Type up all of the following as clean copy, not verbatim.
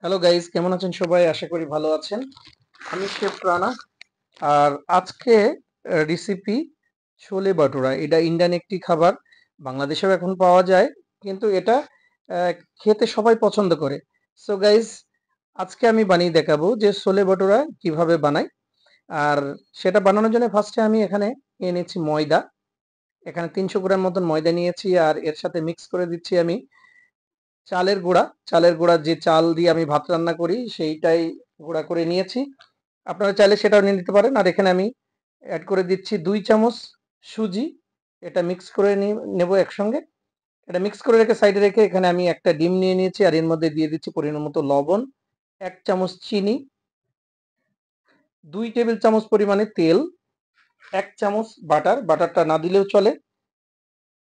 Hello guys, কেমন আছেন সবাই? আশা করি ভালো আছেন। আমি শেফ রানা। আর আজকে রেসিপি ছোলে বাটুরা। এটা ইন্ডিয়ান একটি খাবার, বাংলাদেশেও এখন পাওয়া যায়, কিন্তু এটা খেতে সবাই পছন্দ করে। সো গাইস, আজকে আমি বানিয়ে দেখাবো যে ছোলে বাটুরা কিভাবে বানাই। আর সেটা বানানোর জন্য ফার্স্টে আমি এখানে নিয়ে নিচ্ছি ময়দা। এখানে 300 গ্রাম মতন ময়দা নিয়েছি, আর এর সাথে মিক্স করে দিচ্ছি আমি চালের গুঁড়া যে চাল দিয়ে আমি ভাত রান্না করি সেইটাই গুঁড়া করে নিয়েছি। আপনারা চাইলে সেটাও নিয়ে নিতে পারেন। আর এখানে আমি অ্যাড করে দিচ্ছি 2 চামচ সুজি। এটা মিক্স করে নেব একসঙ্গে। এটা মিক্স করে রেখে সাইডে রেখে এখানে আমি একটা ডিম নিয়ে নিয়েছি, আর এর মধ্যে দিয়ে দিচ্ছি পরিমাণ মতো লবণ, 1 চামচ চিনি, 2 টেবিল চামচ পরিমাণে তেল, 1 চামচ বাটারটা না দিলেও চলে।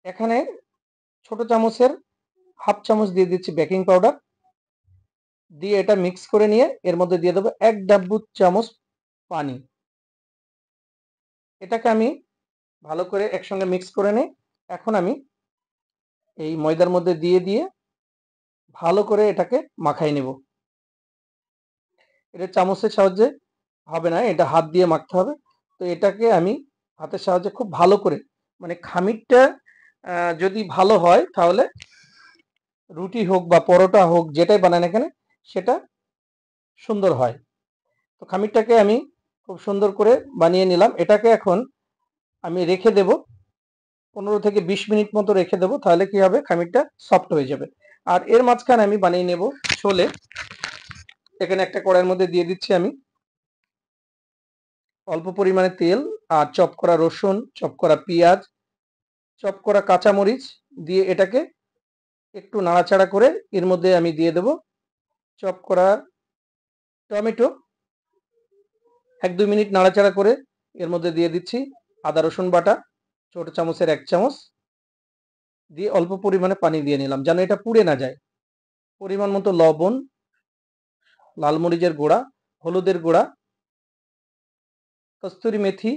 এখানে ছোট চামচের হাফ চামচ দিয়ে দিচ্ছি বেকিং পাউডার, দিয়ে এটা মিক্স করে নিয়ে এর মধ্যে দিয়ে দেবো 1 চামচ পানি। এটাকে আমি ভালো করে একসঙ্গে মিক্স করে নিই। এখন আমি এই ময়দার মধ্যে দিয়ে দিয়ে ভালো করে এটাকে মাখাই নেব। এটা চামচের সাহায্যে হবে না, এটা হাত দিয়ে মাখতে হবে। তো এটাকে আমি হাতের সাহায্যে খুব ভালো করে, মানে খামিরটা যদি ভালো হয় তাহলে রুটি হোক বা পরোটা হোক যেটাই বানায় না কেন সেটা সুন্দর হয়। তো খামিরটাকে আমি খুব সুন্দর করে বানিয়ে নিলাম। এটাকে এখন আমি রেখে দেব 15 থেকে 20 মিনিট মতো রেখে দেবো, তাহলে কি হবে, খামিরটা সফট হয়ে যাবে। আর এর মাঝখানে আমি বানিয়ে নেব ছোলে। এখানে একটা কড়াইয়ের মধ্যে দিয়ে দিচ্ছি আমি অল্প পরিমাণে তেল, আর চপ করা রসুন, চপ করা পেঁয়াজ, চপ করা কাঁচামরিচ দিয়ে এটাকে একটু নাড়াচাড়া করে এর মধ্যে আমি দিয়ে দেব চপ করা টমেটো। 1-2 মিনিট নাড়াচাড়া করে এর মধ্যে দিয়ে দিচ্ছি আদা রসুন বাটা, ছোট চামচের 1 চামচ দিয়ে অল্প পরিমাণে পানি দিয়ে নিলাম যেন এটা পুড়ে না যায়। পরিমাণ মতো লবণ, লাল মরিচের গুঁড়া, হলুদের গুঁড়া, কস্তুরি মেথি,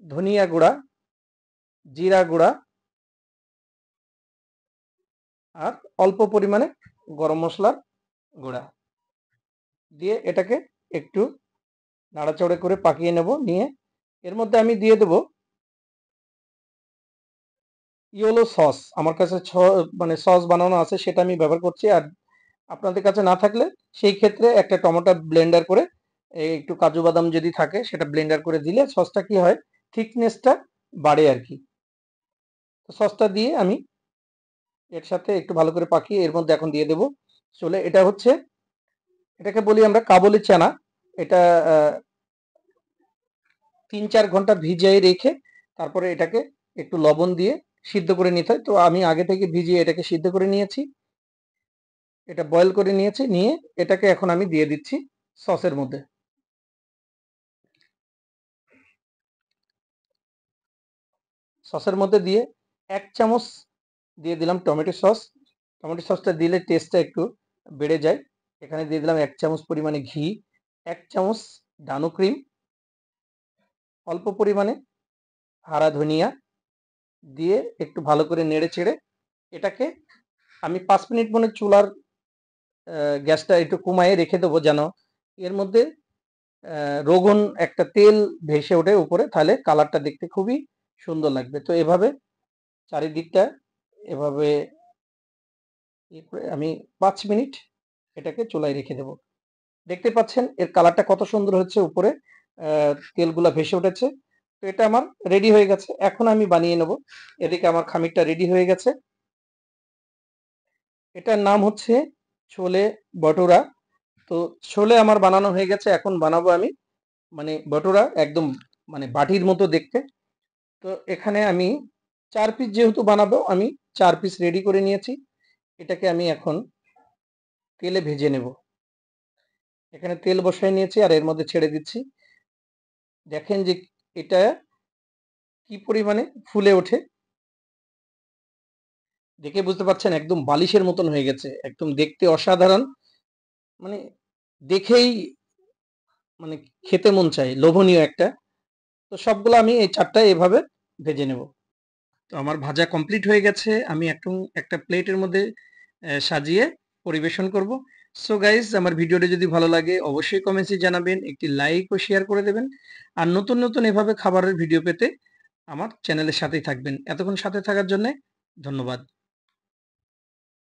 ধনিয়া গুঁড়া, জিরা গুঁড়া, আর অল্প পরিমাণে গরম মশলার গুঁড়া দিয়ে এটাকে একটু নাড়াচাড়া করে পাকিয়ে নেব। নিয়ে এর মধ্যে আমি দিয়ে দেব ইয়েলো সস। আমার কাছে মানে সস বানানো আছে, সেটা আমি ব্যবহার করছি। আর আপনাদের কাছে না থাকলে সেই ক্ষেত্রে একটা টমেটো ব্লেন্ডার করে একটু কাজু বাদাম যদি থাকে সেটা ব্লেন্ডার করে দিলে সসটা কি হয়, থিকনেসটা বাড়ে আর কি। তো সসটা দিয়ে আমি এর সাথে একটু ভালো করে পাকিয়ে এর মধ্যে এখন দিয়ে দেব চলে। এটা হচ্ছে, এটাকে বলি আমরা কাবুলি চানা। এটা 3-4 ঘন্টা ভিজিয়ে রেখে তারপরে এটাকে একটু লবণ দিয়ে সিদ্ধ করে নিতে হয়। তো আমি আগে থেকে ভিজিয়ে এটাকে সিদ্ধ করে নিয়েছি, এটা বয়েল করে নিয়েছি। নিয়ে এটাকে এখন আমি দিয়ে দিচ্ছি সসের মধ্যে। সসের মধ্যে দিয়ে 1 চামচ দিয়ে দিলাম টমেটো সস। টমেটো সসটা দিলে টেস্টটা একটু বেড়ে যায়। এখানে দিয়ে দিলাম 1 চামচ পরিমাণে ঘি, 1 চামচ ডানো ক্রিম, অল্প পরিমাণে হারা ধনিয়া দিয়ে একটু ভালো করে নেড়ে চেড়ে এটাকে আমি 5 মিনিট মনে চুলার গ্যাসটা একটু কমায়ে রেখে দেবো, যেন এর মধ্যে রোগন একটা তেল ভেসে ওঠে উপরে, তাহলে কালারটা দেখতে খুবই সুন্দর লাগবে। তো এভাবে চারিদিকটা এভাবে আমি 5 মিনিট এটাকে চুলায় রেখে দেব। দেখতে পাচ্ছেন এর কালারটা কত সুন্দর হচ্ছে, উপরে তেলগুলা ভেসে উঠেছে। তো এটা আমার রেডি হয়ে গেছে, এখন আমি বানিয়ে নেব। এদিকে আমার খামিরটা রেডি হয়ে গেছে। এটার নাম হচ্ছে ছোলে ভটুরা। তো ছোলে আমার বানানো হয়ে গেছে, এখন বানাবো আমি মানে ভটুরা একদম মানে বাটির মতো দেখতে। তো এখানে আমি 4 পিস যেহেতু বানাবো, আমি 4 পিস রেডি করে নিয়েছি। এটাকে আমি এখন তেলে ভেজে নেব। এখানে তেল বসাই নিয়েছি আর এর মধ্যে ছেড়ে দিচ্ছি। দেখেন যে এটা কি পরিমাণে ফুলে ওঠে, দেখে বুঝতে পারছেন একদম বালিশের মতন হয়ে গেছে, একদম দেখতে অসাধারণ। মানে দেখেই মানে খেতে মন চায়, লোভনীয় একটা। তো সবগুলো আমি এই 4টায় এভাবে ভেজে নেব। তো আমার ভাজা কমপ্লিট হয়ে গেছে। আমি একটু একটা প্লেটের মধ্যে সাজিয়ে পরিবেশন করব। সো গাইস, আমার ভিডিওটি যদি ভালো লাগে অবশ্যই কমেন্টসে জানাবেন, একটি লাইক ও শেয়ার করে দেবেন। আর নতুন নতুন এভাবে খাবারের ভিডিও পেতে আমার চ্যানেলের সাথেই থাকবেন। এতক্ষণ সাথে থাকার জন্য ধন্যবাদ।